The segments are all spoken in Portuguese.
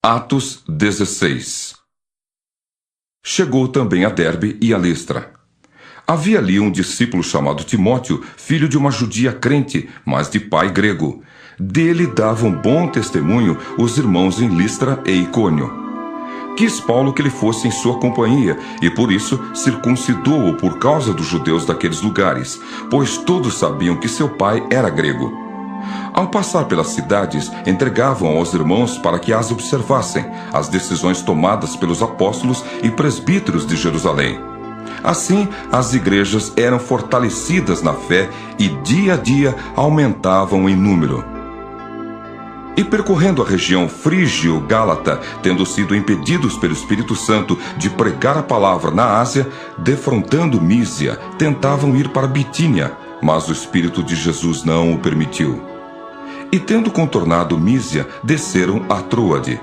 Atos 16. Chegou também a Derbe e a Listra. Havia ali um discípulo chamado Timóteo, filho de uma judia crente, mas de pai grego. Dele davam bom testemunho os irmãos em Listra e Icônio. Quis Paulo que ele fosse em sua companhia, e por isso circuncidou-o por causa dos judeus daqueles lugares, pois todos sabiam que seu pai era grego. Ao passar pelas cidades, entregavam aos irmãos para que as observassem, as decisões tomadas pelos apóstolos e presbíteros de Jerusalém. Assim, as igrejas eram fortalecidas na fé e dia a dia aumentavam em número. E percorrendo a região frígio-gálata, tendo sido impedidos pelo Espírito Santo de pregar a palavra na Ásia, defrontando Mísia, tentavam ir para Bitínia, mas o Espírito de Jesus não o permitiu. E tendo contornado Mísia, desceram a Troade.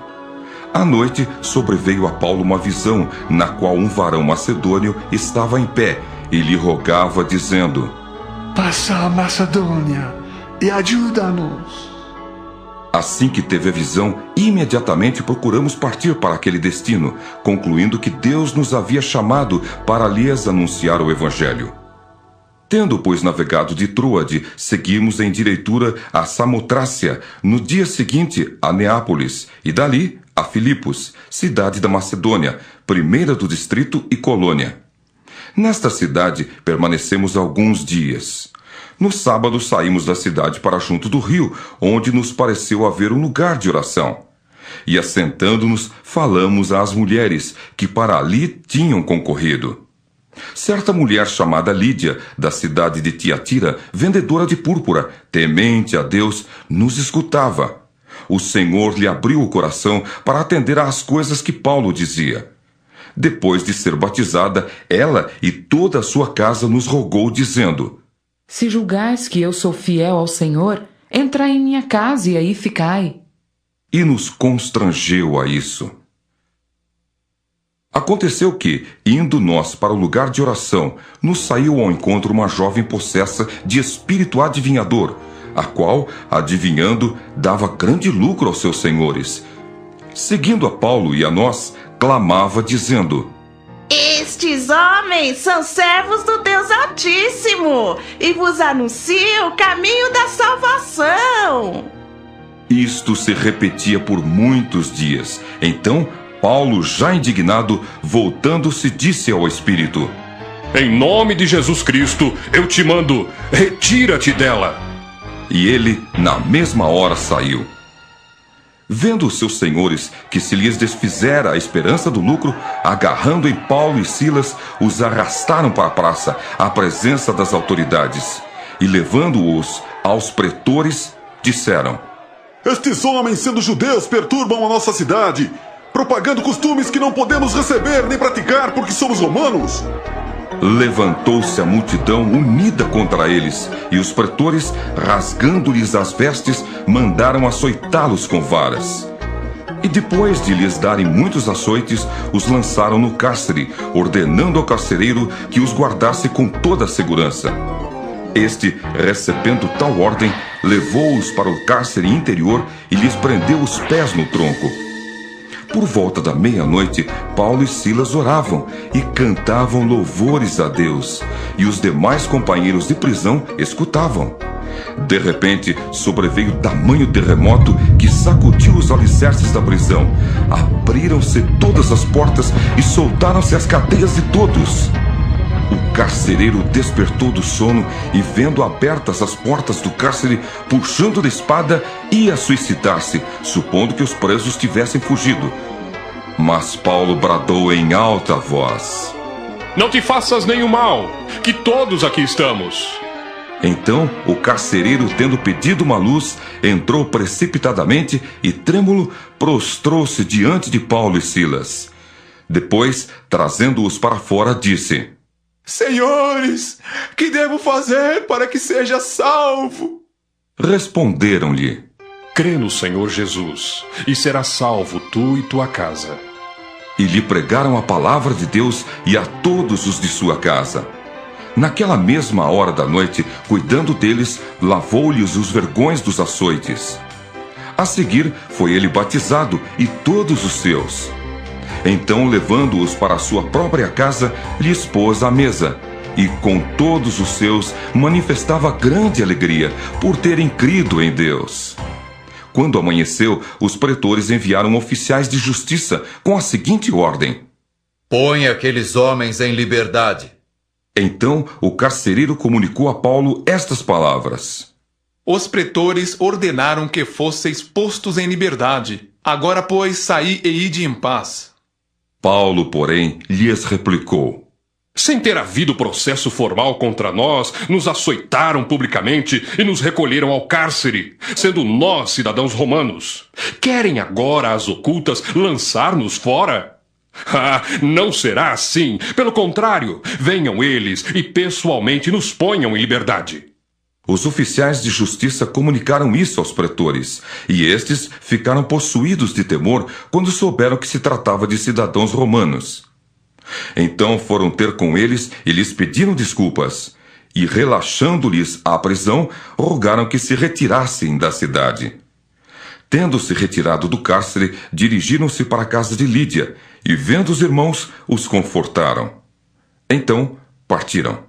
À noite, sobreveio a Paulo uma visão, na qual um varão macedônio estava em pé, e lhe rogava, dizendo: Passa a Macedônia e ajuda-nos. Assim que teve a visão, imediatamente procuramos partir para aquele destino, concluindo que Deus nos havia chamado para lhes anunciar o Evangelho. Tendo, pois, navegado de Troade, seguimos em direitura a Samotrácia, no dia seguinte a Neápolis, e dali a Filipos, cidade da Macedônia, primeira do distrito e colônia. Nesta cidade permanecemos alguns dias. No sábado saímos da cidade para junto do rio, onde nos pareceu haver um lugar de oração. E assentando-nos, falamos às mulheres, que para ali tinham concorrido. Certa mulher chamada Lídia, da cidade de Tiatira, vendedora de púrpura, temente a Deus, nos escutava. O Senhor lhe abriu o coração para atender às coisas que Paulo dizia. Depois de ser batizada, ela e toda a sua casa nos rogou, dizendo: Se julgais que eu sou fiel ao Senhor, entrai em minha casa e aí ficai. E nos constrangeu a isso. Aconteceu que, indo nós para o lugar de oração, nos saiu ao encontro uma jovem possessa de espírito adivinhador, a qual, adivinhando, dava grande lucro aos seus senhores. Seguindo a Paulo e a nós, clamava, dizendo: Estes homens são servos do Deus Altíssimo e vos anunciam o caminho da salvação. Isto se repetia por muitos dias. Então, Paulo, já indignado, voltando-se, disse ao Espírito: Em nome de Jesus Cristo, eu te mando, retira-te dela. E ele, na mesma hora, saiu. Vendo os seus senhores que se lhes desfizera a esperança do lucro, agarrando em Paulo e Silas, os arrastaram para a praça, à presença das autoridades. E levando-os aos pretores, disseram: Estes homens, sendo judeus, perturbam a nossa cidade, propagando costumes que não podemos receber nem praticar porque somos romanos. Levantou-se a multidão unida contra eles, e os pretores, rasgando-lhes as vestes, mandaram açoitá-los com varas. E depois de lhes darem muitos açoites, os lançaram no cárcere, ordenando ao carcereiro que os guardasse com toda a segurança. Este, recebendo tal ordem, levou-os para o cárcere interior e lhes prendeu os pés no tronco. Por volta da meia-noite, Paulo e Silas oravam e cantavam louvores a Deus, e os demais companheiros de prisão escutavam. De repente, sobreveio tamanho terremoto que sacudiu os alicerces da prisão. Abriram-se todas as portas e soltaram-se as cadeias de todos. O carcereiro despertou do sono e, vendo abertas as portas do cárcere, puxando da espada, ia suicidar-se, supondo que os presos tivessem fugido. Mas Paulo bradou em alta voz: Não te faças nenhum mal, que todos aqui estamos. Então o carcereiro, tendo pedido uma luz, entrou precipitadamente e, trêmulo, prostrou-se diante de Paulo e Silas. Depois, trazendo-os para fora, disse: Senhores, que devo fazer para que seja salvo? Responderam-lhe: Crê no Senhor Jesus, e serás salvo tu e tua casa. E lhe pregaram a palavra de Deus e a todos os de sua casa. Naquela mesma hora da noite, cuidando deles, lavou-lhes os vergões dos açoites. A seguir, foi ele batizado e todos os seus. Então, levando-os para a sua própria casa, lhes pôs à mesa, e com todos os seus manifestava grande alegria por terem crido em Deus. Quando amanheceu, os pretores enviaram oficiais de justiça com a seguinte ordem: põe aqueles homens em liberdade. Então o carcereiro comunicou a Paulo estas palavras: Os pretores ordenaram que fosseis postos em liberdade. Agora, pois, saí e ide em paz. Paulo, porém, lhes replicou: Sem ter havido processo formal contra nós, nos açoitaram publicamente e nos recolheram ao cárcere, sendo nós cidadãos romanos. Querem agora, às ocultas, lançar-nos fora? Ah, não será assim. Pelo contrário, venham eles e pessoalmente nos ponham em liberdade. Os oficiais de justiça comunicaram isso aos pretores, e estes ficaram possuídos de temor quando souberam que se tratava de cidadãos romanos. Então foram ter com eles e lhes pediram desculpas, e relaxando-lhes a prisão, rogaram que se retirassem da cidade. Tendo-se retirado do cárcere, dirigiram-se para a casa de Lídia, e vendo os irmãos, os confortaram. Então partiram.